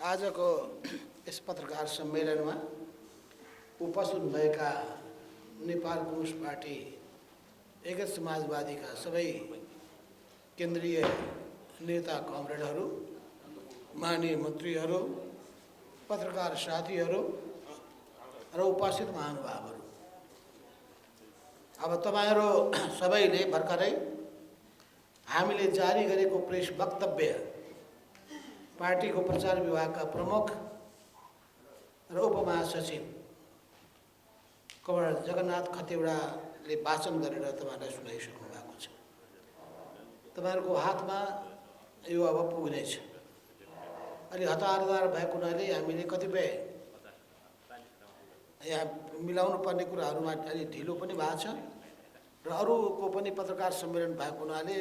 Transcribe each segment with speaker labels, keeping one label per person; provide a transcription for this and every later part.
Speaker 1: आजको यस पत्रकार सम्मेलनमा उपस्थित भएका नेपाल कम्युनिस्ट पार्टी एकीकृत समाजवादीका सबै केन्द्रीय नेता कमरेडहरू, माननीय मन्त्रीहरू, पत्रकार साथीहरू र उपस्थित महानुभावहरू, अब तपाईहरु सबैले भर्खरै हामीले जारी गरेको प्रेस वक्तव्य पार्टीको प्रचार विभागका प्रमुख र उपमहासचिव कमरेड जगन्नाथ खतिवडाले वाचन गरेर तपाईहरुलाई सुनाइसक्नु भएको छ। तपाईहरुको हातमा यो अब पुग्नेछ। अलि हतार भएको हुनाले हामीले कतिपय यहाँ मिलाउनु पर्ने कुराहरुमा अलि ढिलो पनि भएको छ र अरूको पनि पत्रकार सम्मेलन भएको हुनाले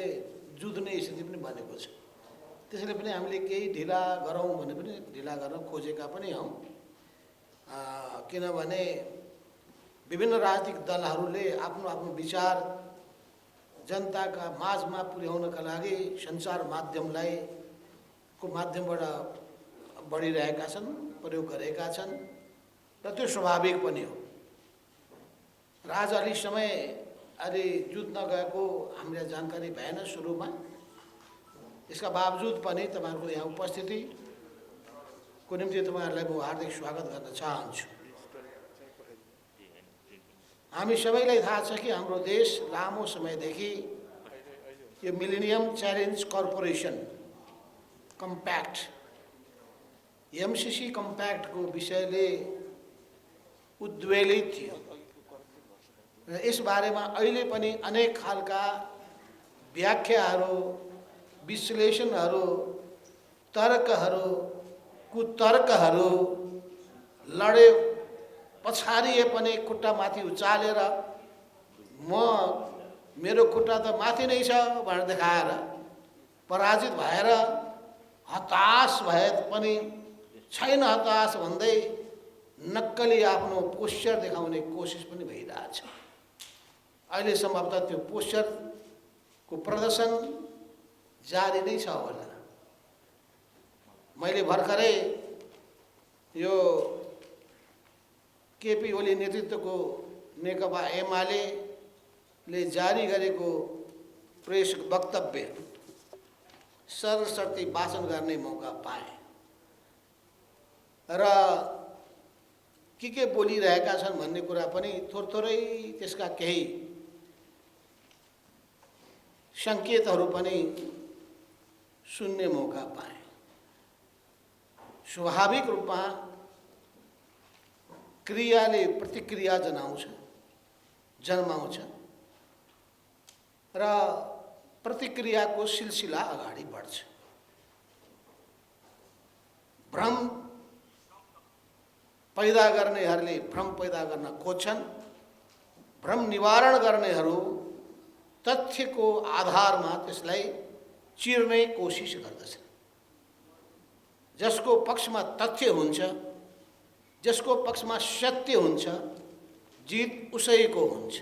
Speaker 1: जुझ्ने स्थिति पनि बनेको छ। त्यसैले पनि हामीले केही ढिला गरौँ भने पनि ढिला गर्न खोजेका पनि हौं, किनभने विभिन्न राजनीतिक दलहरूले आफ्नो आफ्नो विचार जनताका माझमा पुर्याउनका लागि सञ्चार माध्यमलाई को माध्यमबाट बढिरहेका छन्, प्रयोग गरेका छन् र त्यो स्वाभाविक पनि हो। र आज अलि समय अलि जुझ्न गएको हामीलाई जानकारी भएन सुरुमा। यसका बावजुद पनि तपाईहरुको यहाँ उपस्थिति को निम्ति तपाईहरुलाई म हार्दिक स्वागत गर्न चाहन्छु। हामी सबैलाई थाहा छ कि हाम्रो देश लामो समयदेखि यो Millennium Challenge Corporation compact MCC कम्प्याक्टको विषयले उद्वेलित थियो र यस बारेमा अहिले पनि अनेक खालका व्याख्याहरू, विश्लेषणहरू, तर्कहरू, कुतर्कहरू लडे पछाडिए पनि खुट्टामाथि उचालेर मेरो खुट्टा त माथि नै छ भनेर देखाएर पराजित भएर हताश भए पनि छैन हताश भन्दै नक्कली आफ्नो पोस्चर देखाउने कोसिस पनि भइरहेछ। अहिले सम्भवतः त्यो पोस्चरको प्रदर्शन जारी नै छ होला। मैले भर्खरै यो केपी ओली नेतृत्वको नेकपा एमाले जारी गरेको प्रेस वक्तव्य सरसर्ती वाचन गर्ने मौका पाए र के बोलिरहेका छन् भन्ने कुरा पनि थोरै त्यसका केही संकेतहरू पनि सुन्ने मौका पाए। स्वाभाविक रूपमा क्रियाले प्रतिक्रिया जन्माउँछ र प्रतिक्रियाको सिलसिला अगाडि बढ्छ। भ्रम पैदा गर्नेहरूले भ्रम पैदा गर्न खोज्छन्, भ्रम निवारण गर्नेहरू तथ्यको आधारमा त्यसलाई चिर्ने कोसिस गर्दछन्। जसको पक्षमा तथ्य हुन्छ, जसको पक्षमा सत्य हुन्छ, जित उसैको हुन्छ।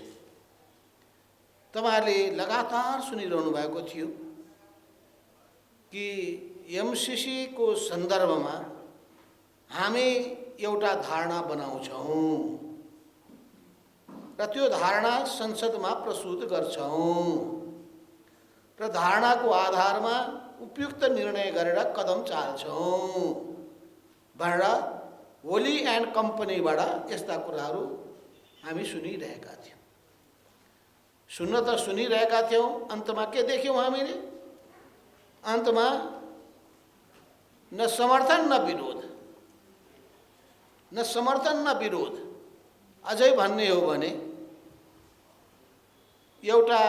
Speaker 1: तपाईहरुले लगातार सुनिरहनु भएको थियो कि एमसीसी को सन्दर्भमा हामी एउटा धारणा बनाउँछौं र त्यो धारणा संसदमा प्रस्तुत गर्छौं र धारणाको आधारमा उपयुक्त निर्णय गरेर कदम चाल्छौं भनेर ओली एन्ड कम्पनीबाट यस्ता कुराहरू हामी सुनिरहेका थियौं। सुन्न त सुनिरहेका थियौं, अन्तमा के देख्यौं हामीले? अन्तमा न समर्थन न विरोध, न समर्थन न विरोध, अझै भन्ने हो भने एउटा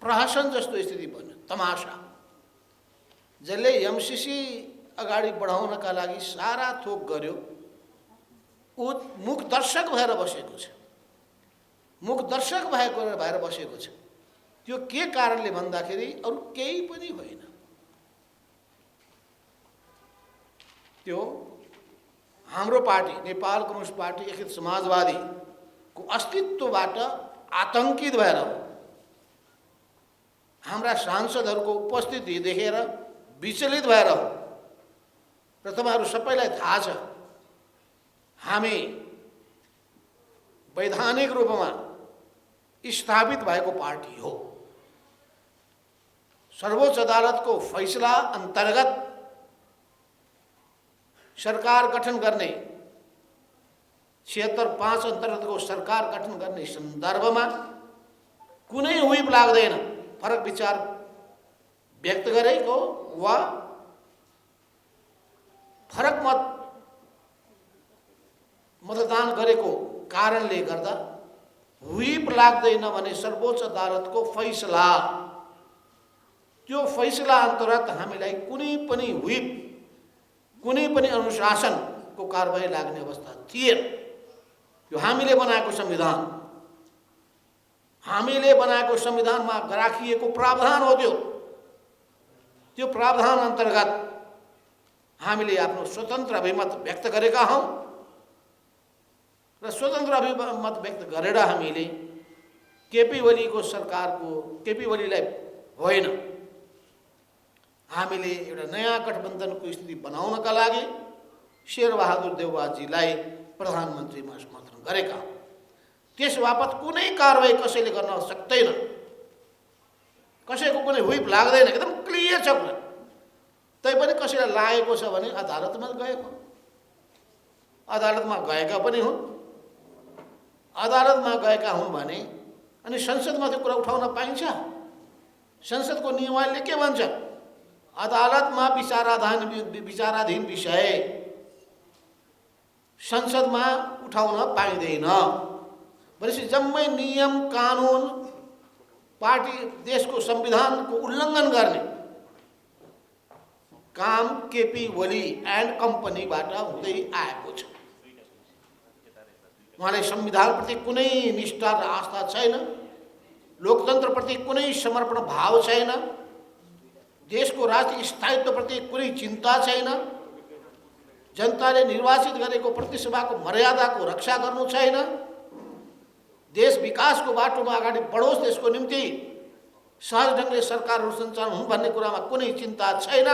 Speaker 1: प्रहसन जस्तो स्थिति बन्यो, तमाशा। जसले एमसीसी अगाडि बढाउनका लागि सारा थोक गर्यो, ऊ मुख दर्शक भएर बसेको छ, मुख दर्शक भएर बसेको छ। त्यो के कारणले भन्दाखेरि अरु केही पनि होइन, त्यो हाम्रो पार्टी नेपाल कम्युनिस्ट पार्टी एकीकृत समाजवादी को अस्तित्वबाट आतंकित भएर हाम्रा सांसदहरूको उपस्थिति देखेर विचलित भएर र तपाईहरु सबैलाई थाहा छ हामी वैधानिक रूपमा स्थापित भएको पार्टी हो। सर्वोच्च अदालतको फैसला अन्तर्गत सरकार गठन गर्ने 76(5) अन्तर्गतको सरकार गठन गर्ने सन्दर्भमा कुनै हुइप लाग्दैन। फरक विचार व्यक्त गरेको वा फरक मतदान गरेको कारणले गर्दा हुइप लाग्दैन भने सर्वोच्च अदालतको फैसला, त्यो फैसला अन्तर्गत हामीलाई कुनै पनि हुइप, कुनै पनि अनुशासनको कारबाही लाग्ने अवस्था थिएन। यो हामीले बनाएको संविधान, हामीले बनाएको संविधानमा राखिएको प्रावधान हो। त्यो प्रावधान अन्तर्गत हामीले आफ्नो स्वतन्त्र अभिमत व्यक्त गरेका हौं र स्वतन्त्र अभिमत व्यक्त गरेर हामीले केपी ओलीको सरकारको, केपी ओलीलाई होइन, हामीले एउटा नयाँ गठबन्धनको स्थिति बनाउनका लागि शेरबहादुर देउवाजीलाई प्रधानमन्त्रीमा समर्थन गरेका हौं। त्यसबापत कुनै कारबाही कसैले गर्न सक्दैन, कसैको कुनै हुइप लाग्दैन, एकदम क्लियर छ कुरा। तैपनि कसैलाई लागेको छ भने अदालतमा गएको, अदालतमा गएका पनि हुन्। अदालतमा गएका हुन् भने अनि संसदमा त्यो कुरा उठाउन पाइन्छ? संसदको नियमावलीले के भन्छ? अदालतमा विचाराधीन विषय संसदमा उठाउन पाइँदैन। भनेपछि जम्मै नियम कानुन, पार्टी, देशको संविधानको उल्लङ्घन गर्ने काम केपी ओली एन्ड कम्पनीबाट हुँदै आएको छ। उहाँलाई संविधानप्रति कुनै निष्ठा र आस्था छैन, लोकतन्त्रप्रति कुनै समर्पण भाव छैन, देशको राजनीतिक स्थायित्वप्रति कुनै चिन्ता छैन, जनताले निर्वाचित गरेको प्रतिसभाको मर्यादाको रक्षा गर्नु छैन, देश विकासको बाटोमा अगाडि बढोस् त्यसको निम्ति सहज ढङ्गले सरकारहरू सञ्चालन हुन् भन्ने कुरामा कुनै चिन्ता छैन।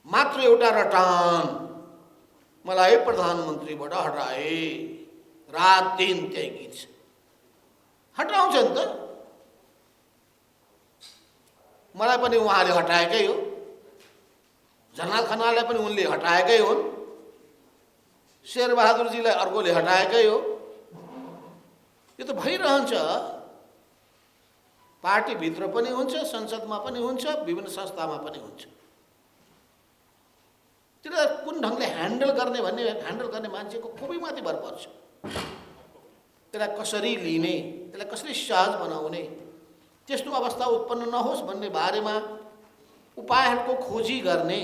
Speaker 1: मात्र एउटा रटान, मलाई प्रधानमन्त्रीबाट हटाए, रात दिन त्यही गीत छ। हटाउँछ नि त, मलाई पनि उहाँले हटाएकै हो, जनाल खनाललाई पनि उनले हटाएकै हुन्, शेरबहादुरजीलाई अर्कोले हटाएकै हो। यो त भइरहन्छ, पार्टीभित्र पनि हुन्छ, संसदमा पनि हुन्छ, विभिन्न संस्थामा पनि हुन्छ। त्यसलाई कुन ढङ्गले ह्यान्डल गर्ने मान्छेको खुबैमाथि भर पर्छ। त्यसलाई कसरी लिने, त्यसलाई कसरी सहज बनाउने, त्यस्तो अवस्था उत्पन्न नहोस् भन्ने बारेमा उपायहरूको खोजी गर्ने,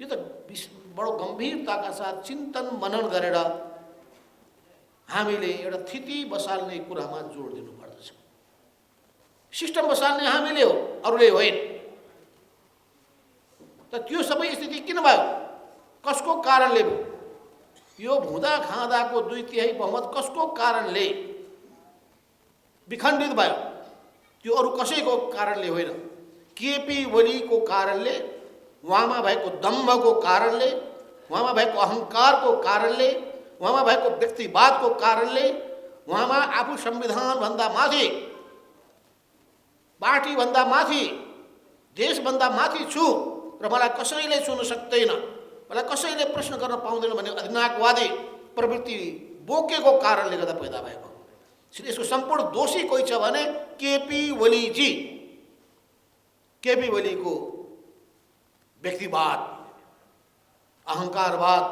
Speaker 1: यो त बडो गम्भीरताका साथ चिन्तन मनन गरेर हामीले एउटा स्थिति बसाल्ने कुरामा जोड दिनुपर्दछ। सिस्टम बसाल्ने हामीले हो, अरूले होइन। त त्यो सबै स्थिति किन भयो, कसको कारणले भयो? यो भुँदा खाँदाको 2/3 बहुमत कसको कारणले विखण्डित भयो? त्यो अरू कसैको कारणले होइन, केपी ओलीको कारणले, उहाँमा भएको दम्भको कारणले, उहाँमा भएको अहङ्कारको कारणले, उहाँमा भएको व्यक्तिवादको कारणले, उहाँमा आफू संविधानभन्दा माथि, पार्टीभन्दा माथि, देशभन्दा माथि छु र मलाई कसैले छुन सक्दैन, मलाई कसैले प्रश्न गर्न पाउँदैन भन्ने अधिनायकवादी प्रवृत्ति बोकेको कारणले गर्दा पैदा भएको। यसको सम्पूर्ण दोषी कोही छ भने केपी ओलीजी। केपी ओलीको व्यक्तिवाद, अहङ्कारवाद,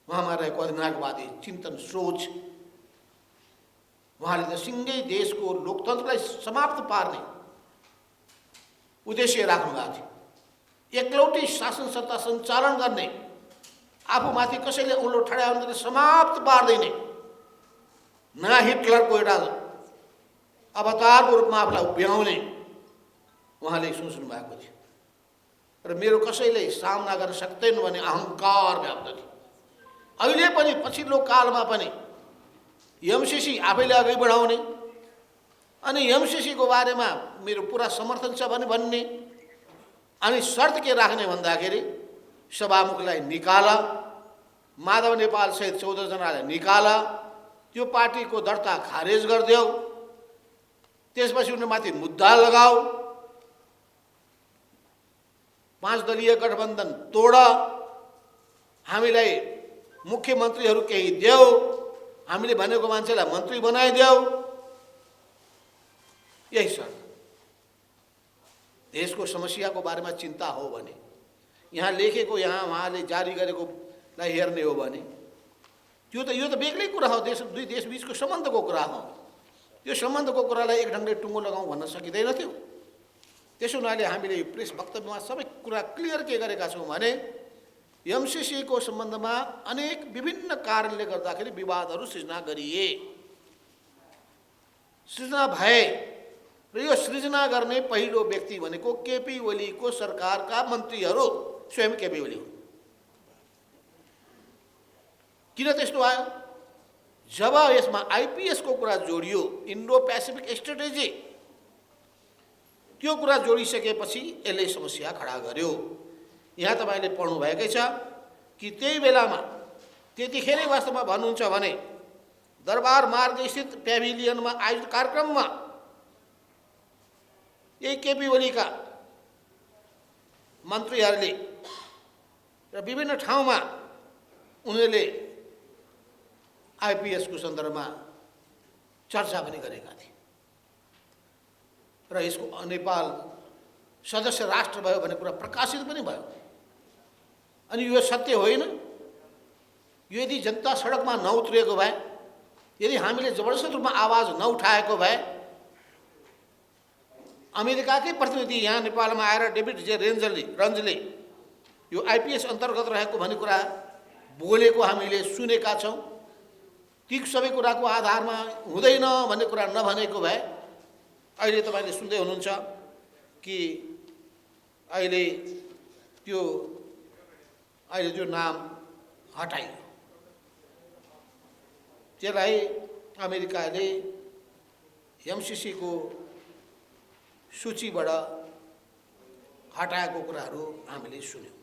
Speaker 1: उहाँमा रहेको अधिनायकवादी चिन्तन सोच, उहाँले त सिङ्गै देशको लोकतन्त्रलाई समाप्त पार्ने उद्देश्य राख्नु भएको थियो। एकलौटी शासन सत्ता सञ्चालन गर्ने, आफूमाथि कसैले औँलो ठड्यायो भने समाप्त पार्दिने, नयाँ हिटलरको एउटा अवतारको रूपमा आफूलाई उभ्याउने उहाँले सोच्नु भएको थियो। र मेरो कसैले सामना गर्न सक्दैन भन्ने अहङ्कार व्याप्त थियो। अहिले पनि पछिल्लो कालमा पनि एमसीसी आफैले अघि बढाउने अनि एमसीसीको बारेमा मेरो पुरा समर्थन छ भन्ने, अनि शर्त के राख्ने भन्दाखेरि सभामुखलाई निकाल, माधव नेपाल सहित 14 जनालाई निकाल, त्यो पार्टीको दर्ता खारेज गरिदेऊ, त्यसपछि उनीमाथि मुद्दा लगाऊ, 5 दलीय गठबन्धन तोड, हामीलाई मुख्यमन्त्रीहरू केही देऊ, हामीले भनेको मान्छेलाई मन्त्री बनाइदेऊ। यही शर्त। देशको समस्याको बारेमा चिन्ता हो भने, यहाँ लेखेको यहाँ उहाँले जारी गरेकोलाई हेर्ने हो भने यो त बेग्लै कुरा हो। दुई देशबीचको सम्बन्धको कुरा हो। त्यो सम्बन्धको कुरालाई एक ढङ्गले टुङ्गो लगाउँ भन्न सकिँदैन थियो। त्यसो हुनाले हामीले प्रेस वक्तव्यमा सबै कुरा क्लियर के गरेका छौँ भने एमसीसीको सम्बन्धमा अनेक विभिन्न कारणले गर्दाखेरि विवादहरू सृजना गरिए, सृजना भए र यो सृजना गर्ने पहिलो व्यक्ति भनेको केपी ओलीको सरकारका मन्त्रीहरू स्वयं केपी ओली हुन्। किन त्यस्तो आयो? जब यसमा आईपीएस को कुरा जोडियो, इन्डो पेसिफिक स्ट्रेटेजी, त्यो कुरा जोडिसकेपछि यसले समस्या खडा गर्यो। यहाँ तपाईले पढ्नु भएकै छ कि त्यही बेलामा त्यतिखेरै वास्तवमा भन्नुहुन्छ भने दरबार मार्ग स्थित प्याभिलियनमा आयोजित कार्यक्रममा यही केपी ओलीका मन्त्रीहरूले र विभिन्न ठाउँमा उनीहरूले आईपीएस को सन्दर्भमा चर्चा पनि गरेका थिए र यसको नेपाल सदस्य राष्ट्र भयो भन्ने कुरा प्रकाशित पनि भयो। अनि यो सत्य होइन? यदि जनता सडकमा नउत्रिएको भए, यदि हामीले जबरजस्त रूपमा आवाज नउठाएको भए, अमेरिकाकै प्रतिनिधि यहाँ नेपालमा आएर डेभिड जे रन्जले यो आईपीएस अन्तर्गत रहेको भन्ने कुरा बोलेको हामीले सुनेका छौँ। ती सबै कुराको आधारमा हुँदैन भन्ने कुरा नभनेको भए अहिले तपाईले सुन्दै हुनुहुन्छ कि अहिले जो नाम हटाइयो, त्यसलाई अमेरिकाले एमसीसी को सूचीबाट हटाएको कुराहरू हामीले सुन्यौँ।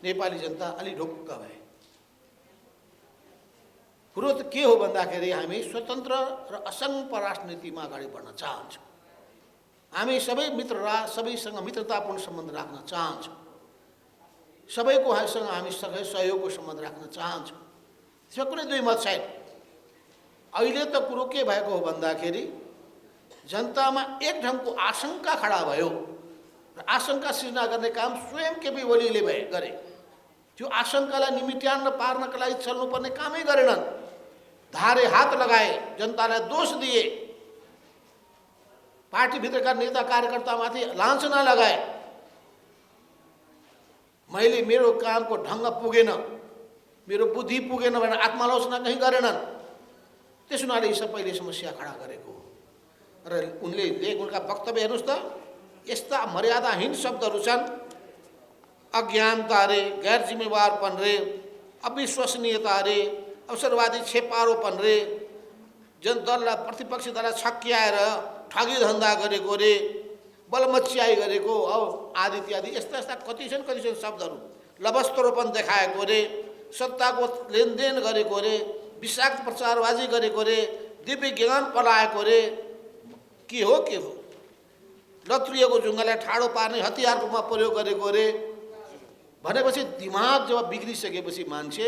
Speaker 1: नेपाली जनता अलि ढुक्क भए। कुरो त के हो भन्दाखेरि हामी स्वतन्त्र र असङ्ग राजनीतिमा अगाडि बढ्न चाहन्छौँ। हामी सबै सबैसँग मित्रतापूर्ण सम्बन्ध राख्न चाहन्छौँ। सबैको सँग हामी सहयोगको सम्बन्ध राख्न चाहन्छौँ। त्यसमा कुनै दुई मत छैन। अहिले त कुरो के भएको हो भन्दाखेरि जनतामा एक ढङ्गको आशंका खडा भयो र आशंका सृजना गर्ने काम स्वयं केपी ओलीले गरे। त्यो आशंकालाई निमिट्यान पार्नका लागि चल्नुपर्ने कामै गरेनन्। धारे हात लगाए, जनतालाई दोष दिए, पार्टीभित्रका नेता कार्यकर्तामाथि लाञ्छना लगाए। मैले मेरो कामको ढङ्ग पुगेन, मेरो बुद्धि पुगेन भनेर आत्मालोचना कहीँ गरेनन्। त्यस हुनाले यी सबैले समस्या खडा गरेको र उनका वक्तव्य हेर्नुहोस् त, यस्ता मर्यादाहीन शब्दहरू छन्। अज्ञानता रे, गैर जिम्मेवारपन रे, अविश्वसनीयता रे, अवसरवादी छेपारोपन रे, जनदललाई प्रतिपक्षी दललाई छक्क्याएर ठगी धन्दा गरेको रे, बलमच्याई गरेको आदि इत्यादि यस्ता कति छन् शब्दहरू। लवस्त्रोपन देखाएको रे, सत्ताको लेनदेन गरेको रे, विषाक्त प्रचारबाजी गरेको रे, दिव्य ज्ञान पलाएको रे, के हो लत्रिएको जुङ्गालाई ठाडो पार्ने हतियारको रूपमा प्रयोग गरेको रे भनेपछि दिमाग जब बिग्रिसकेपछि मान्छे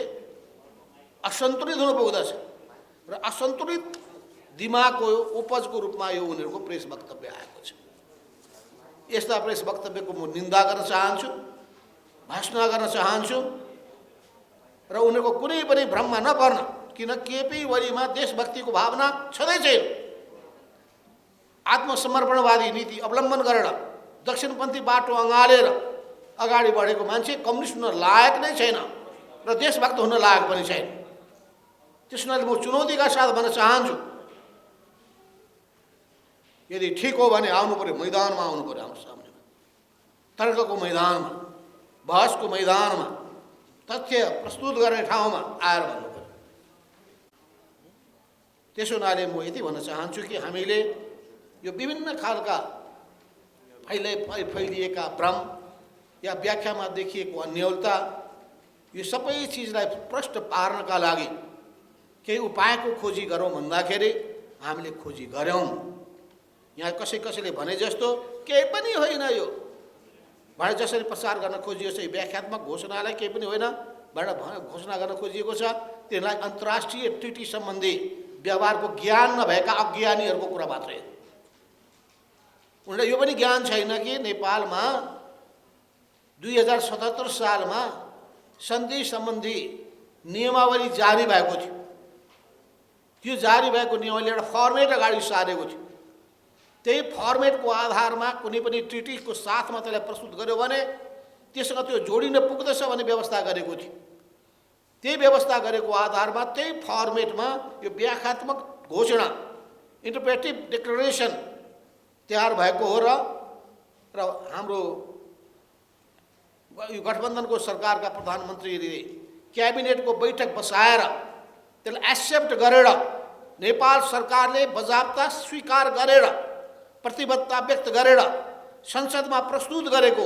Speaker 1: असन्तुलित हुन पुग्दछ र असन्तुलित दिमागको उपजको रूपमा यो उनीहरूको प्रेस वक्तव्य आएको छ। यस्ता प्रेस वक्तव्यको म निन्दा गर्न चाहन्छु, भर्त्सना गर्न चाहन्छु र उनीहरूको कुनै पनि भ्रममा नपर्न। किन केपी ओलीमा देशभक्तिको भावना छँदै छैन। आत्मसमर्पणवादी नीति अवलम्बन गरेर दक्षिणपन्थी बाटो अँगालेर अगाडि बढेको मान्छे कम्युनिस्ट हुन लायक नै छैन र देशभक्त हुन लायक पनि छैन। त्यसैले म चुनौतीका साथ भन्न चाहन्छु, यदि ठिक हो भने आउनु पर्यो, मैदानमा आउनु पर्यो, हाम्रो सामनेमा, तर्कको मैदानमा, बहसको मैदानमा, तथ्य प्रस्तुत गर्ने ठाउँमा आएर भन्नु पर्यो। त्यसो हुनाले म यति भन्न चाहन्छु कि हामीले यो विभिन्न खालका फैलिएका भ्रम या व्याख्यामा देखिएको अन्योलता, यो सबै चिजलाई प्रष्ट पार्नका लागि केही उपायको खोजी गरौँ भन्दाखेरि हामीले खोजी गऱ्यौँ। यहाँ कसैले भने जस्तो केही पनि होइन, यो भनेर जसरी प्रचार गर्न खोजियो चाहिँ व्याख्यात्मक घोषणालाई केही पनि होइन भनेर घोषणा गर्न खोजिएको छ। त्यसलाई अन्तर्राष्ट्रिय ट्रिटी सम्बन्धी व्यवहारको ज्ञान नभएका अज्ञानीहरूको कुरा मात्रै। उनलाई यो पनि ज्ञान छैन कि नेपालमा 2077 सालमा सन्धि सम्बन्धी नियमावली जारी भएको थियो। त्यो जारी भएको नियमावली एउटा फर्मेट अगाडि सारेको थियो। त्यही फर्मेटको आधारमा कुनै पनि ट्रिटीको साथमा त्यसलाई प्रस्तुत गर्यो भने त्यससँग त्यो जोडिन पुग्दछ भन्ने व्यवस्था गरेको थियो। त्यही व्यवस्था गरेको आधारमा त्यही फर्मेटमा यो व्याख्यात्मक घोषणा, इन्टरप्रेटिभ डिक्लेरेसन तयार भएको हो र हाम्रो यो गठबन्धनको सरकारका प्रधानमन्त्रीले क्याबिनेटको बैठक बसाएर त्यसलाई एक्सेप्ट गरेर नेपाल सरकारले बजाप्ता स्वीकार गरेर प्रतिबद्धता व्यक्त गरेर संसदमा प्रस्तुत गरेको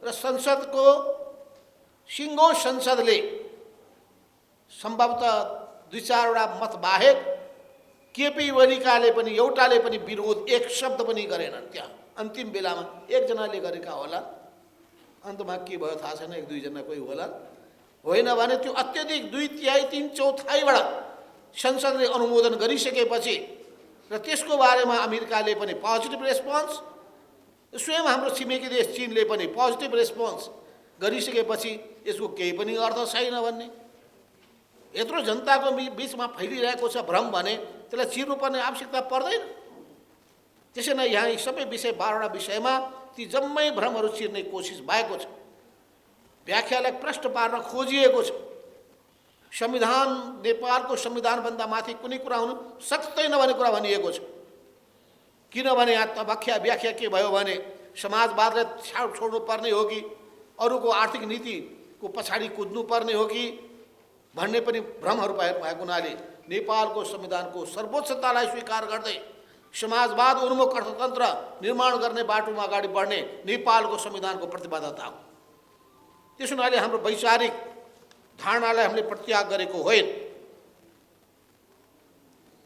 Speaker 1: र संसदको सिङ्गो संसदले सम्भवतः 2-4वटा मत बाहेक केपी ओलीकाले पनि एउटाले पनि विरोध एक शब्द पनि गरेनन्। त्यहाँ अन्तिम बेलामा एकजनाले गरेका होला, अन्तमा के भयो थाहा छैन, 1-2 कोही होला, होइन भने त्यो अत्यधिक 2/3-4/4 संसदले अनुमोदन गरिसकेपछि र त्यसको बारेमा अमेरिकाले पनि पोजिटिभ रेस्पोन्स, स्वयं हाम्रो छिमेकी देश चीनले पनि पोजिटिभ रेस्पोन्स गरिसकेपछि यसको केही पनि अर्थ छैन भन्ने, यत्रो जनताको बिचमा फैलिरहेको छ भ्रम भने त्यसलाई चिर्नुपर्ने आवश्यकता पर्दैन। त्यसै नै यहाँ सबै विषय 12वटा विषयमा ती जम्मै भ्रमहरू चिर्ने कोसिस भएको छ। व्याख्यालाई प्रष्ट पार्न खोजिएको छ। संविधान, नेपालको संविधानभन्दा माथि कुनै कुरा हुनु सक्दैन भन्ने कुरा भनिएको छ। किनभने यहाँ व्याख्या के भयो भने समाजवादलाई छोड्नु पर्ने हो कि अरूको आर्थिक नीतिको पछाडि कुद्नु पर्ने हो कि भन्ने पनि भ्रमहरू भएको हुनाले नेपालको संविधानको सर्वोच्चतालाई स्वीकार गर्दै समाजवाद उन्मुख अर्थतन्त्र निर्माण गर्ने बाटोमा अगाडि बढ्ने नेपालको संविधानको प्रतिबद्धता हो। त्यसो हुनाले हाम्रो वैचारिक धारणालाई हामीले परित्याग गरेको होइन,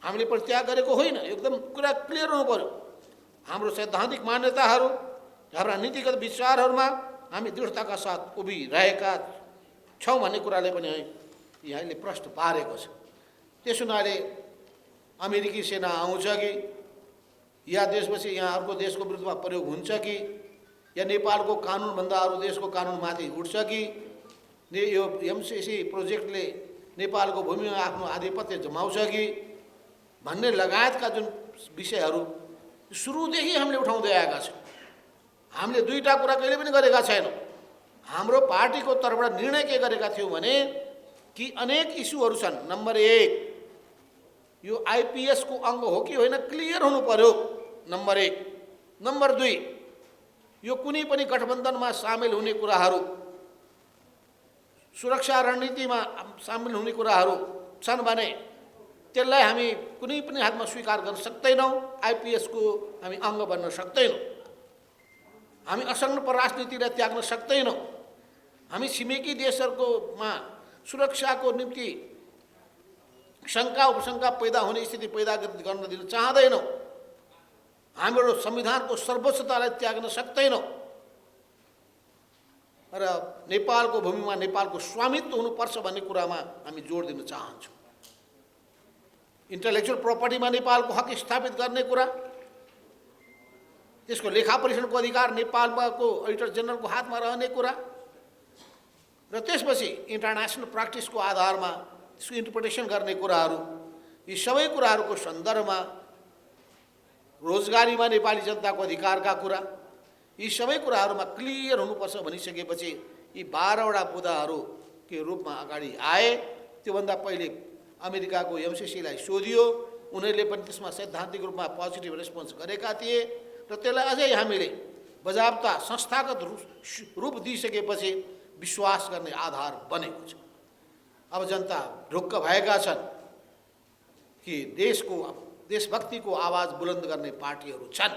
Speaker 1: हामीले परित्याग गरेको होइन, एकदम कुरा क्लियर हुनु पर्यो। हाम्रो सैद्धान्तिक मान्यताहरू, हाम्रा नीतिगत विचारहरूमा हामी दृढताका साथ उभिरहेका छौँ भन्ने कुराले पनि यहाँले प्रश्न पारेको छ। त्यसो हुनाले अमेरिकी सेना आउँछ कि या देशपछि यहाँ अर्को देशको विरुद्धमा प्रयोग हुन्छ कि या नेपालको कानुनभन्दा अरू देशको कानुनमाथि उठ्छ कि यो एमसिसी प्रोजेक्टले नेपालको भूमिमा आफ्नो आधिपत्य जमाउँछ कि भन्ने लगायतका जुन विषयहरू सुरुदेखि हामीले उठाउँदै आएका छौँ। हामीले दुईटा कुरा कहिले पनि गरेका छैनौँ। हाम्रो पार्टीको तर्फबाट निर्णय के गरेका थियौँ भने कि अनेक इस्युहरू छन्। नम्बर 1, यो आइपिएसको अङ्ग हो कि होइन क्लियर हुनु पर्यो, नम्बर 1। नम्बर 2, यो कुनै पनि गठबन्धनमा सामेल हुने कुराहरू, सुरक्षा रणनीतिमा सामेल हुने कुराहरू छन् भने त्यसलाई हामी कुनै पनि हातमा स्वीकार गर्न सक्दैनौँ। आइपिएसको हामी अङ्ग बन्न सक्दैनौँ। हामी असंलग्न राजनीतिलाई त्याग्न सक्दैनौँ। हामी छिमेकी देशहरूकोमा सुरक्षाको निम्ति शङ्का उपशङ्का पैदा हुने स्थिति पैदा गर्न दिन चाहँदैनौँ। हाम्रो संविधानको सर्वोच्चतालाई त्याग्न सक्दैनौँ र नेपालको भूमिमा नेपालको स्वामित्व हुनुपर्छ भन्ने कुरामा हामी जोड दिन चाहन्छौँ। इन्टेलेक्चुअल प्रपर्टीमा नेपालको हक स्थापित गर्ने कुरा, त्यसको लेखा परीक्षणको अधिकार नेपालको अडिटर जेनरलको हातमा रहने कुरा र त्यसपछि इन्टरनेसनल प्र्याक्टिसको आधारमा त्यसको इन्टरप्रिटेसन गर्ने कुराहरू, यी सबै कुराहरूको सन्दर्भमा रोजगारीमा नेपाली जनताको अधिकारका कुरा, यी सबै कुराहरूमा क्लियर हुनुपर्छ भनिसकेपछि यी 12वटा बुँदाहरू के रूपमा अगाडि आए। त्योभन्दा पहिले अमेरिकाको एमसिसीलाई सोधियो, उनीहरूले पनि त्यसमा सैद्धान्तिक रूपमा पोजिटिभ रेस्पोन्स गरेका थिए र त्यसलाई अझै हामीले बजाबता संस्थागत रूप दिइसकेपछि विश्वास गर्ने आधार बनेको छ। अब जनता ढुक्क भएका छन् कि देशभक्तिको आवाज बुलन्द गर्ने पार्टीहरू छन्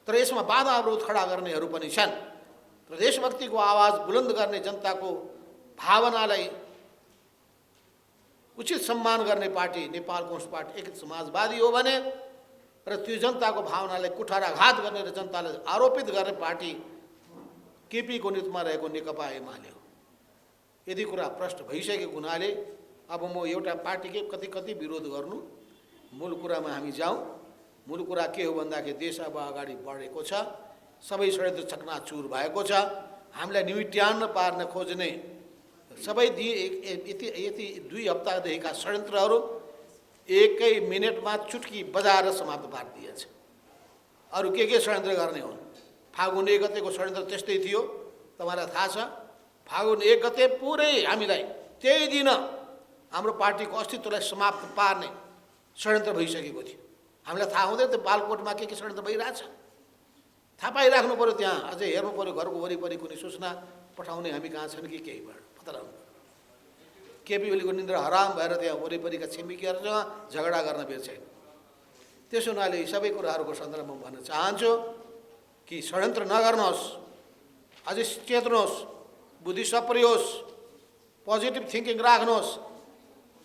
Speaker 1: तर यसमा बाधा अवरोध खडा गर्नेहरू पनि छन् र देशभक्तिको आवाज बुलन्द गर्ने जनताको भावनालाई उचित सम्मान गर्ने पार्टी नेपाल कम्युनिस्ट पार्टी एक समाजवादी हो भने र त्यो जनताको भावनालाई कुठाराघात गर्ने र जनतालाई आरोपित गर्ने पार्टी केपीको नेतृत्वमा रहेको नेकपा एमाले हो। यदि कुरा प्रष्ट भइसकेको हुनाले अब म एउटा पार्टीकै कति कति विरोध गर्नु, मूल कुरामा हामी जाउँ। मूल कुरा के हो भन्दाखेरि देश अब अगाडि बढेको छ, सबै षड्यन्त्र चकनाचुर भएको छ, हामीलाई निमिट्यान्न पार्न खोज्ने सबै यति 2 हप्तादेखिका षड्यन्त्रहरू एकै मिनेटमा चुटकी बजाएर समाप्त पारिदिएछ। अरू के षड्यन्त्र गर्ने हुन्? फागुन 1 गतेको षड्यन्त्र त्यस्तै थियो, तपाईँलाई थाहा छ। फागुन 1 गते पुरै हामीलाई त्यही दिन हाम्रो पार्टीको अस्तित्वलाई समाप्त पार्ने षड्यन्त्र भइसकेको थियो। हामीलाई थाहा हुँदैन त्यो बालकोटमा के षड्यन्त्र भइरहेछ, थाहा पाइराख्नु पऱ्यो। त्यहाँ अझै हेर्नु पऱ्यो, घरको वरिपरि कुनै सूचना पठाउने हामी कहाँ छन् कि केही पत्ता लगाउनु। केपी ओलीको निन्द्रा हराम भएर त्यहाँ वरिपरिका छिमेकीहरूसँग झगडा गर्न बेर छैन। त्यसो हुनाले सबै कुराहरूको सन्दर्भमा भन्न चाहन्छु कि षड्यन्त्र नगर्नुहोस्, अझै चेत्नुहोस्, बुद्धि सप्रियोस्, पोजिटिभ थिङ्किङ राख्नुहोस्,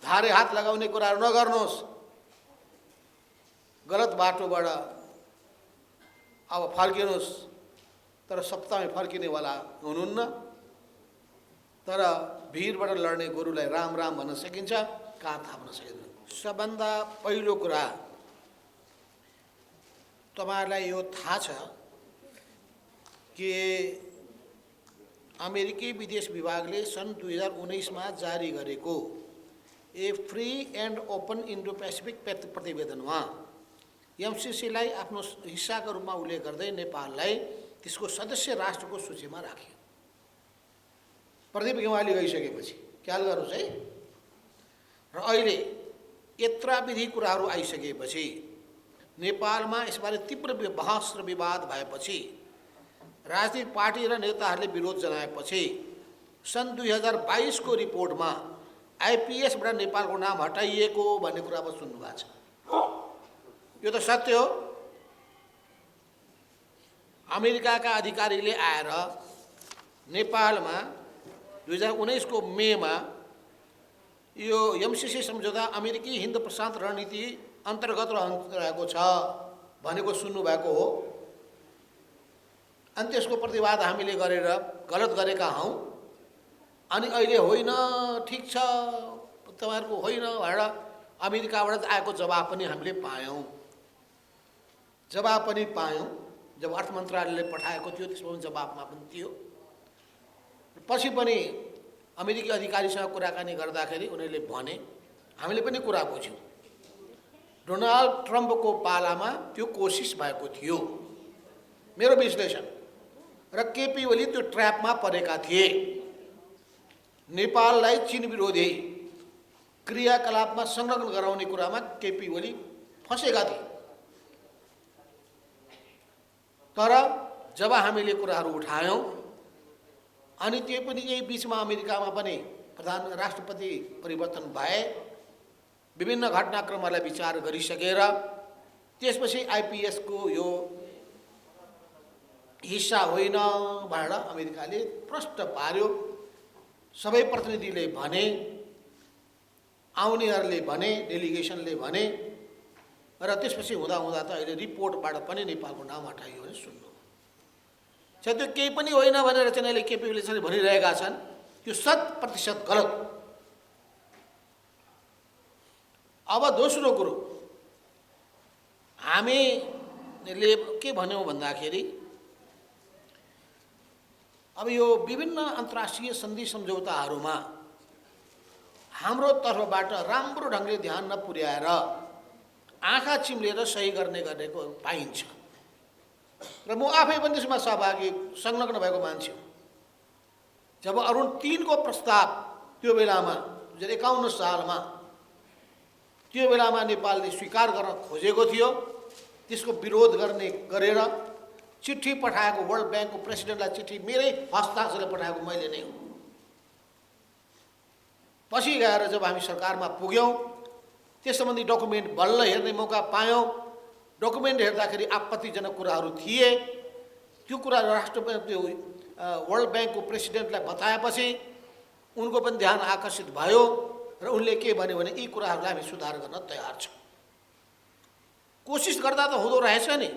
Speaker 1: धारे हात लगाउने कुराहरू नगर्नुहोस्। गलत बाटोबाट अब फर्किनुहोस्, तर सप्ताहमै फर्किनेवाला हुनुहुन्न। तर भिरबाट लड्ने गोरुलाई राम राम भन्न सकिन्छ, कहाँ थाप्न सकिँदैन। सबभन्दा पहिलो कुरा तपाईँहरूलाई यो थाहा छ कि अमेरिकी विदेश विभागले सन् 2019मा जारी गरेको a free and open Indo Pacific प्रतिवेदनमा एमसिसीलाई आफ्नो हिस्साको रूपमा उल्लेख गर्दै नेपाललाई त्यसको सदस्य राष्ट्रको सूचीमा राख्यो। प्रदीप गेवाली गइसकेपछि ख्याल गर्नुहोस् है। र अहिले यत्रा विधि कुराहरू आइसकेपछि नेपालमा यसबारे तीव्र बहस र विवाद भएपछि राजनीतिक पार्टी र नेताहरूले विरोध जनाएपछि सन् 2022 को रिपोर्टमा आइपिएसबाट नेपालको नाम हटाइएको भन्ने कुरा अब सुन्नुभएको छ। यो त सत्य हो। अमेरिकाका अधिकारीले आएर नेपालमा 2019 को मेमा यो एमसिसी सम्झौता अमेरिकी हिन्द प्रशान्त रणनीति अन्तर्गत रहेको छ भनेको सुन्नुभएको हो। अनि त्यसको प्रतिवाद हामीले गरेर गलत गरेका हौँ। अनि अहिले होइन, ठिक छ, तपाईँहरूको होइन भनेर अमेरिकाबाट आएको जवाब पनि हामीले पायौँ। जब अर्थ मन्त्रालयले पठाएको थियो त्यसमा पनि जवाबमा पनि थियो। पछि पनि अमेरिकी अधिकारीसँग कुराकानी गर्दाखेरि उनीहरूले भने, हामीले पनि कुरा बुझ्यौँ, डोनाल्ड ट्रम्पको पालामा त्यो कोसिस भएको थियो, मेरो विश्लेषण। र केपी ओली त्यो ट्र्यापमा परेका थिए। नेपाललाई चीन विरोधी क्रियाकलापमा संलग्न गराउने कुरामा केपी ओली फँसेका थिए। तर जब हामीले कुराहरू उठायौँ अनि त्यो पनि यही बिचमा अमेरिकामा पनि राष्ट्रपति परिवर्तन भए, विभिन्न घटनाक्रमहरूलाई विचार गरिसकेर त्यसपछि आइपिएसको यो हिस्सा होइन भनेर अमेरिकाले प्रष्ट पार्यो। सबै प्रतिनिधिले भने, आउनेहरूले भने, डेलिगेसनले भने, र त्यसपछि हुँदा त अहिले रिपोर्टबाट पनि नेपालको नाम हटाइयो भने सुन्नु। त्यो केही पनि होइन भनेर चाहिँ केपी ओलीले भनिरहेका छन्, त्यो 100% गलत। अब दोस्रो कुरो हामीले के भन्यौँ भन्दाखेरि अब यो विभिन्न अन्तर्राष्ट्रिय सन्धि सम्झौताहरूमा हाम्रो तर्फबाट राम्रो ढङ्गले ध्यान नपुर्याएर आँखा चिम्लेर सही गरेको पाइन्छ। र म आफै पनि त्यसमा सहभागी संलग्न भएको मान्छे हो। जब अरुण 3 को प्रस्ताव त्यो बेलामा 2051 सालमा त्यो बेलामा नेपालले स्वीकार गर्न खोजेको थियो, त्यसको विरोध गरेर चिठी पठाएको, वर्ल्ड ब्याङ्कको प्रेसिडेन्टलाई चिठी मेरै हस्ताक्षरले पठाएको मैले नै हो। पछि गएर जब हामी सरकारमा पुग्यौँ, त्यस सम्बन्धी डकुमेन्ट बल्ल हेर्ने मौका पायौँ। डकुमेन्ट हेर्दाखेरि आपत्तिजनक कुराहरू थिए। त्यो कुरा राष्ट्रपति वर्ल्ड ब्याङ्कको प्रेसिडेन्टलाई बताएपछि उनको पनि ध्यान आकर्षित भयो र उनले के भन्यो भने यी कुराहरूलाई हामी सुधार गर्न तयार छौँ। कोसिस गर्दा त हुँदो रहेछ नि।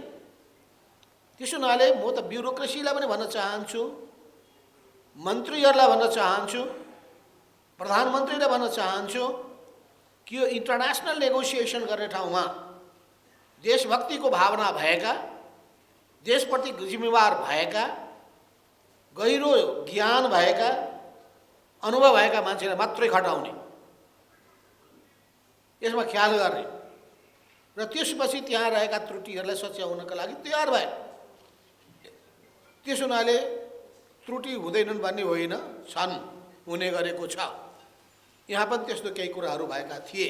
Speaker 1: त्यसो हुनाले म त ब्युरोक्रेसीलाई पनि भन्न चाहन्छु, मन्त्रीहरूलाई भन्न चाहन्छु, प्रधानमन्त्रीलाई भन्न चाहन्छु कि यो इन्टरनेसनल नेगोसिएसन गर्ने ठाउँमा देशभक्तिको भावना भएका, देशप्रति जिम्मेवार भएका, गहिरो ज्ञान भएका, अनुभव भएका मान्छेलाई मात्रै खटाउने, यसमा ख्याल गर्ने र त्यसपछि त्यहाँ रहेका त्रुटिहरूलाई सच्याउनका लागि तयार भए। त्यसो हुनाले त्रुटि हुँदैनन् भन्ने होइन, छन्, हुने गरेको छ। यहाँ पनि त्यस्तो केही कुराहरू भएका थिए।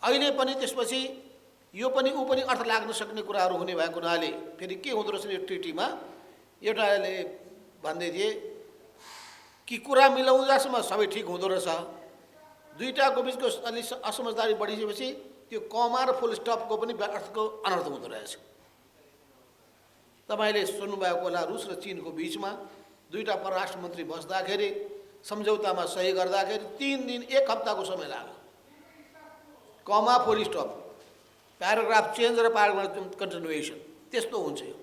Speaker 1: अहिले पनि त्यसपछि यो पनि ऊ पनि अर्थ लाग्न सक्ने कुराहरू हुने भएको हुनाले फेरि के हुँदो रहेछ यो ट्रिटीमा, एउटाले भन्दै थिए कि कुरा मिलाउँदासम्म सबै ठिक हुँदो रहेछ, दुईटाको बिचको अलि असमझदारी बढिसकेपछि त्यो कमा र फुल स्टपको पनि अर्थको अनर्थ हुँदो रहेछ। तपाईँले सुन्नुभएको होला, रुस र चीनको बिचमा दुईटा परराष्ट्र मन्त्री बस्दाखेरि सम्झौतामा सही गर्दाखेरि 3 दिन 1 हप्ताको समय लाग्यो। कमा फुल स्टप, प्याराग्राफ चेन्ज र प्याराग्राफ कन्टिन्युएसन, त्यस्तो हुन्छ यो।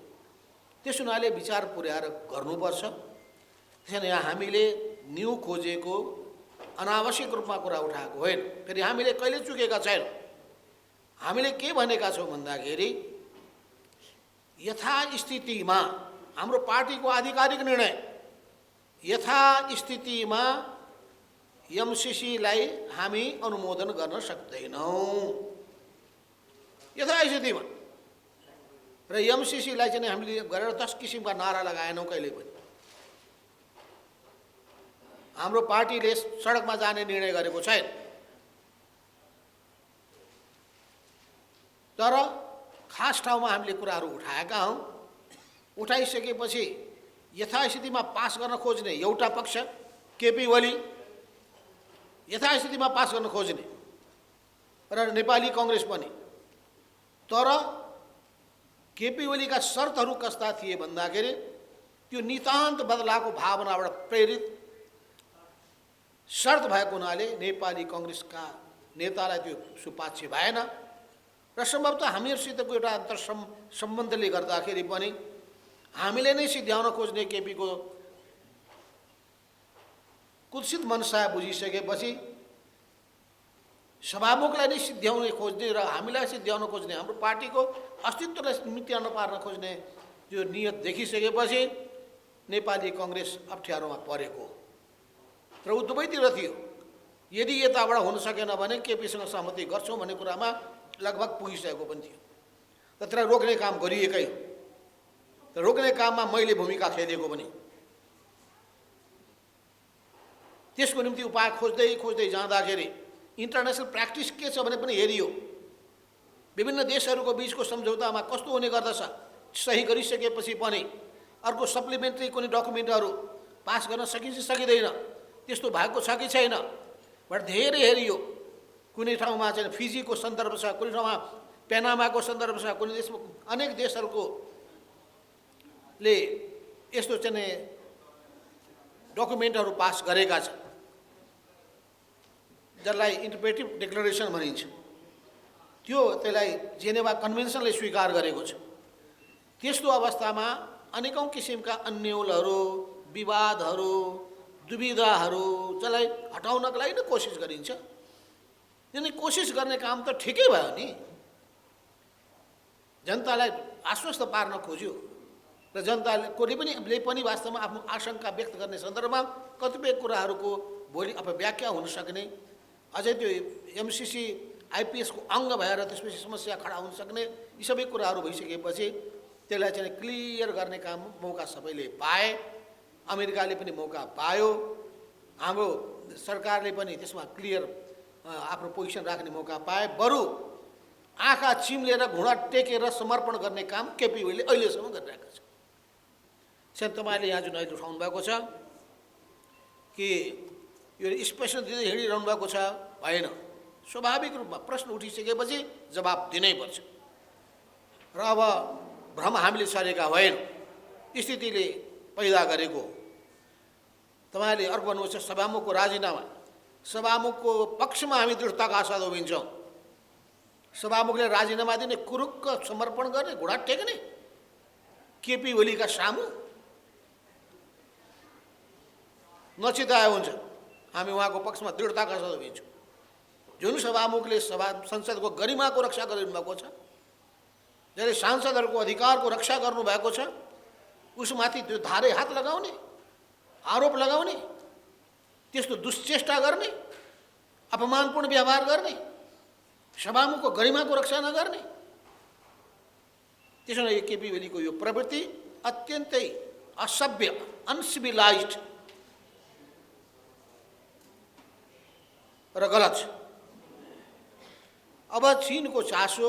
Speaker 1: त्यस हुनाले विचार पुर्याएर गर्नुपर्छ। त्यसैले यहाँ हामीले न्यू खोजेको अनावश्यक रूपमा कुरा उठाएको होइन। फेरि हामीले कहिले चुकेका छैनौँ। हामीले के भनेका छौँ भन्दाखेरि यथास्थितिमा हाम्रो पार्टीको आधिकारिक निर्णय, यथास्थितिमा एमसिसीलाई हामी अनुमोदन गर्न सक्दैनौँ, यथास्थितिमा। र एमसिसीलाई चाहिँ हामीले गरेर 10 किसिमका नारा लगाएनौँ कहिले पनि। हाम्रो पार्टीले सडकमा जाने निर्णय गरेको छैन। तर खास ठाउँमा हामीले कुराहरू उठाएका हौँ। उठाइसकेपछि यथास्थितिमा पास गर्न खोज्ने एउटा पक्ष केपी ओली, यथास्थितिमा पास गर्न खोज्ने र नेपाली कङ्ग्रेस पनि। तर केपी ओलीका शर्तहरू कस्ता थिए भन्दाखेरि त्यो नितान्त बदलाको भावनाबाट प्रेरित शर्त भएको हुनाले नेपाली कङ्ग्रेसका नेतालाई त्यो सुपाच्य भएन र सम्भवतः हामीहरूसितको एउटा अन्तर सम्बन्धले गर्दाखेरि पनि हामीले नै सिद्ध्याउन खोज्ने केपीको कुत्सित मनसा बुझिसकेपछि सभामुखलाई नै सिद्ध्याउन खोज्ने र हामीलाई सिद्ध्याउन खोज्ने, हाम्रो पार्टीको अस्तित्वलाई मिट्याउन पार्न खोज्ने त्यो नियत देखिसकेपछि नेपाली कङ्ग्रेस अप्ठ्यारोमा परेको र ऊ दुवैतिर थियो। यदि यताबाट हुन सकेन भने केपीसँग सहमति गर्छौँ भन्ने कुरामा लगभग पुगिसकेको पनि थियो। तर रोक्ने काम गरिएकै हो। तर रोक्ने काममा मैले भूमिका खेलेको पनि। त्यसको निम्ति उपाय खोज्दै खोज्दै जाँदाखेरि इन्टरनेसनल प्र्याक्टिस के छ भने पनि हेरियो। विभिन्न देशहरूको बिचको सम्झौतामा कस्तो हुने गर्दछ, सही गरिसकेपछि पनि अर्को सप्लिमेन्ट्री कुनै डकुमेन्टहरू पास गर्न सकिन्छ सकिँदैन, त्यस्तो भएको छ कि छैन भनेर धेरै हेरियो। कुनै ठाउँमा चाहिँ फिजीको सन्दर्भ छ, कुनै ठाउँमा पेनामाको सन्दर्भ छ, कुनै देशमा अनेक देशहरूले यस्तो चाहिँ डकुमेन्टहरू पास गरेका छन् जसलाई इन्टरप्रेटिभ डिक्लेरेसन भनिन्छ। त्यसलाई जेनेभा कन्भेन्सनले स्वीकार गरेको छ। त्यस्तो अवस्थामा अनेकौँ किसिमका अन्यलहरू, विवादहरू, दुविधाहरू जसलाई हटाउनका लागि नै कोसिस गरिन्छ। यिनी कोसिस गर्ने काम त ठिकै भयो नि, जनतालाई आश्वस्त पार्न खोज्यो र जनताले पनि वास्तवमा आफ्नो आशंका व्यक्त गर्ने सन्दर्भमा कतिपय कुराहरूको भोलि अपव्याख्या हुन सक्ने, अझै त्यो एमसिसी आइपिएसको अङ्ग भएर त्यसपछि समस्या खडा हुन सक्ने, यी सबै कुराहरू भइसकेपछि त्यसलाई चाहिँ क्लियर गर्ने काम मौका सबैले पाए। अमेरिकाले पनि मौका पायो, हाम्रो सरकारले पनि त्यसमा क्लियर आफ्नो पोजिसन राख्ने मौका पाए। बरु आँखा चिम्लेर घुँडा टेकेर समर्पण गर्ने काम केपी ओलीले अहिलेसम्म गरिरहेका छ। सायद तपाईँले यहाँ जुन अहिले उठाउनु भएको छ कि यो स्पेसल दिँदै हिँडिरहनु भएको छ, होइन। स्वाभाविक रूपमा प्रश्न उठिसकेपछि जवाब दिनै पर्छ। र अब भ्रम हामीले सरेका होइन, स्थितिले पैदा गरेको। तपाईँहरूले अर्को भन्नुहुन्छ सभामुखको राजीनामा। सभामुखको पक्षमा हामी दृढताका साथ उभिन्छौँ। सभामुखले राजीनामा दिने, कुरुक्क समर्पण गर्ने, घुँडा टेक्ने केपी ओलीका सामु नचिताए हुन्छ। हामी उहाँको पक्षमा दृढताका साथ उभिन्छौँ। जुन सभामुखले संसदको गरिमाको रक्षा गरिदिनुभएको छ, जसले सांसदहरूको अधिकारको रक्षा गर्नुभएको छ, उसमाथि त्यो धारे हात लगाउने, आरोप लगाउने, त्यस्तो दुश्चेष्टा गर्ने, अपमानपूर्ण व्यवहार गर्ने, सभामुखको गरिमाको रक्षा नगर्ने, त्यसो यो केपी ओलीको यो प्रवृत्ति अत्यन्तै असभ्य, अनसिभिलाइज्ड र गलत छ। अब चीनको चासो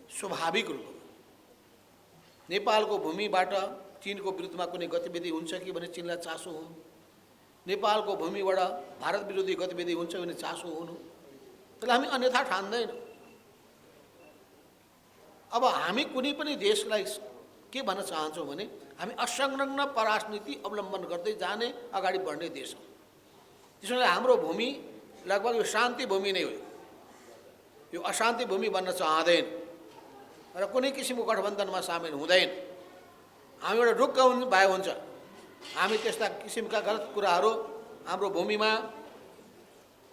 Speaker 1: स्वाभाविक रूपमा नेपालको भूमिबाट चीनको विरुद्धमा कुनै गतिविधि हुन्छ कि भने चीनलाई चासो हुनु, नेपालको भूमिबाट भारत विरोधी गतिविधि हुन्छ भने चासो हुनु, त्यसलाई हामी अन्यथा ठान्दैनौँ। अब हामी कुनै पनि देशलाई के भन्न चाहन्छौँ भने हामी असंलग्न परराष्ट्र अवलम्बन गर्दै जाने, अगाडि बढ्ने देश हो। त्यसैले हाम्रो भूमि लगभग यो शान्ति भूमि नै हो, यो अशान्ति भूमि बन्न चाहँदैन र कुनै किसिमको गठबन्धनमा सामेल हुँदैन। हामी एउटा रुख भए हुन्छ, हामी त्यस्ता किसिमका गलत कुराहरू हाम्रो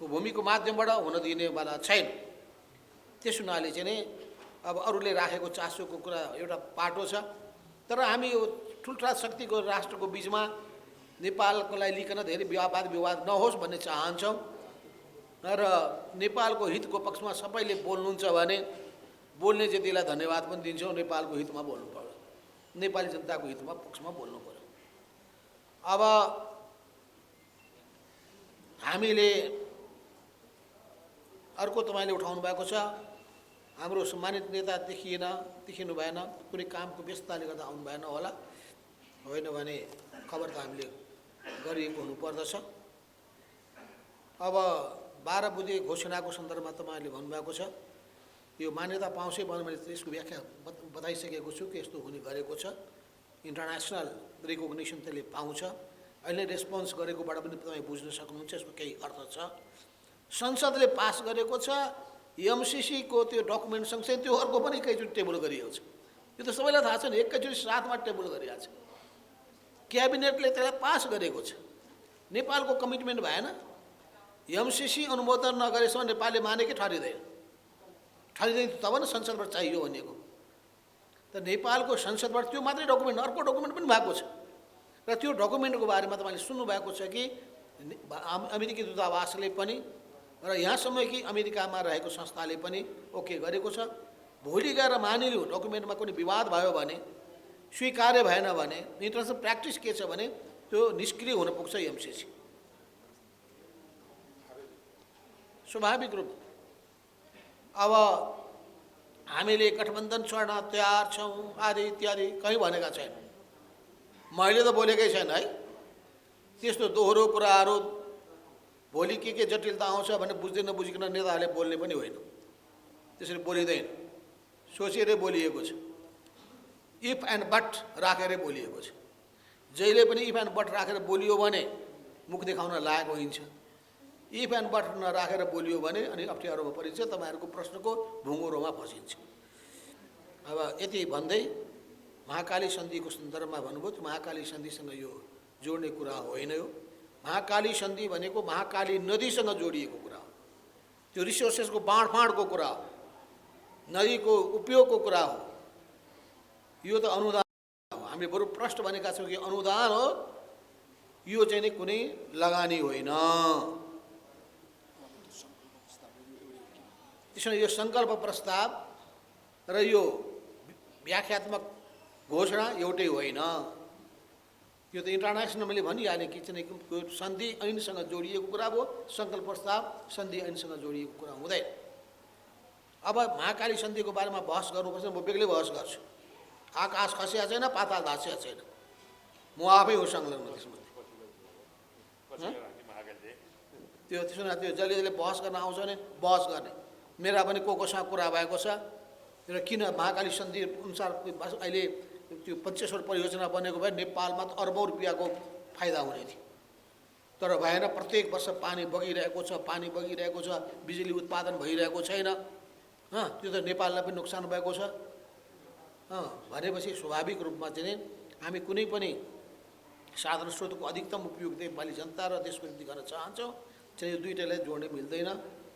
Speaker 1: भूमिको माध्यमबाट हुन दिनेवाला छैन। त्यस हुनाले चाहिँ नि अब अरूले राखेको चासोको कुरा एउटा पाटो छ, तर हामी यो ठुल्ठुला शक्तिको राष्ट्रको बिचमा नेपालको लागि लिकन धेरै विवाद नहोस् भन्ने चाहन्छौँ र नेपालको हितको पक्षमा सबैले बोल्नुहुन्छ भने बोल्ने जतिलाई धन्यवाद पनि दिन्छौँ। नेपालको हितमा बोल्नु पर्यो, नेपाली जनताको हितमा पक्षमा बोल्नु पर्यो। अब हामीले अर्को तपाईँले उठाउनु भएको छ, हाम्रो सम्मानित नेता देखिनु भएन, कुनै कामको व्यस्तताले गर्दा आउनु भएन होला, होइन भने खबर त हामीले गरिएको हुनुपर्दछ। अब 12 बुधे घोषणाको सन्दर्भमा तपाईँहरूले भन्नुभएको छ, यो मान्यता पाउँछै भन्नु, मैले त्यसको व्याख्या बताइसकेको छु कि यस्तो हुने गरेको छ। इन्टरनेसनल रिकग्निसन त्यसले पाउँछ। अहिले रेस्पोन्स गरेकोबाट पनि तपाईँ बुझ्न सक्नुहुन्छ यसको केही अर्थ छ। संसदले पास गरेको छ, एमसिसीको त्यो डकुमेन्ट सँगसँगै त्यो अर्को पनि एकैचोटि टेबल गरिएको छ। यो त सबैलाई थाहा छ नि, एकैचोटि साथमा टेबल गरिएको छ। क्याबिनेटले त्यसलाई पास गरेको छ। नेपालको कमिटमेन्ट भएन। एमसिसी अनुमोदन नगरेसम्म नेपालले माने कि ठहरिँदैन, तब न संसदबाट चाहियो भनेको। त नेपालको संसदबाट त्यो मात्रै डकुमेन्ट, अर्को डकुमेन्ट पनि भएको छ र त्यो डकुमेन्टको बारेमा तपाईँले सुन्नुभएको छ कि अमेरिकी दूतावासले पनि र यहाँसम्म कि अमेरिकामा रहेको संस्थाले पनि ओके गरेको छ। भोलि गएर मानिलिउँ डकुमेन्टमा कुनै विवाद भयो भने, स्वीकार्य भएन भने, इन्टरनेसनल प्र्याक्टिस के छ भने त्यो निष्क्रिय हुन पुग्छ एमसिसी, स्वाभाविक रूप। अब हामीले गठबन्धन छोड्न तयार छौँ आदि इत्यादि कहीँ भनेका छैन, मैले त बोलेकै छैन है। त्यस्तो दोहोरो कुराहरू भोलि के जटिलता आउँछ भने बुझ्दै नबुझिकन नेताहरूले बोल्ने पनि होइन, त्यसरी बोलिँदैन, सोचेरै बोलिएको छ। इफ एन्ड बट राखेरै बोलिएको छ। जहिले पनि इफ एन्ड बट राखेर बोलियो भने मुख देखाउन लायक होइन्छ, इफ एन्ड बट नराखेर बोलियो भने अनि अप्ठ्यारोमा परिन्छ, तपाईँहरूको प्रश्नको भुँगुरोमा फसिन्छ। अब यति भन्दै महाकाली सन्धिको सन्दर्भमा भन्नुभयो, त्यो महाकाली सन्धिसँग यो जोड्ने कुरा होइन। यो महाकाली सन्धि भनेको महाकाली नदीसँग जोडिएको कुरा हो, त्यो रिसोर्सेसको बाँडफाँडको कुरा हो, नदीको उपयोगको कुरा हो। यो त अनुदान हो। हामीले बरु प्रश्न भनेका छौँ कि अनुदान हो, यो चाहिँ नि कुनै लगानी होइन। त्यसैले यो सङ्कल्प प्रस्ताव र यो व्याख्यात्मक घोषणा एउटै होइन। यो त इन्टरनेसनल मैले भनिहालेँ कि चाहिँ सन्धि ऐनसँग जोडिएको कुरा हो, सङ्कल्प प्रस्ताव सन्धि ऐनसँग जोडिएको कुरा हुँदैन। अब महाकाली सन्धिको बारेमा बहस गर्नुपर्छ, म बेग्लै बहस गर्छु। आकाश खसिया छैन, पाताल धासिया छैन, म आफै हो संलग्न त्यसमा। त्यो त्यसो त्यो जसले बहस गर्न आउँछ भने बहस गर्ने, मेरा पनि को कोसँग कुरा भएको छ, र किन महाकाली सन्धि अनुसार अहिले त्यो पञ्चेश्वर परियोजना बनेको भए नेपालमा त अर्बौँ रुपियाँको फाइदा हुने थियो, तर भएन। प्रत्येक वर्ष पानी बगिरहेको छ, बिजुली उत्पादन भइरहेको छैन। त्यो त नेपाललाई पनि नोक्सान भएको छ। भनेपछि स्वाभाविक रूपमा चाहिँ हामी कुनै पनि साधन स्रोतको अधिकतम उपयोग नेपाली जनता र देशको निम्ति गर्न चाहन्छौँ। चाहिँ यो दुईटैलाई जोड्ने मिल्दैन।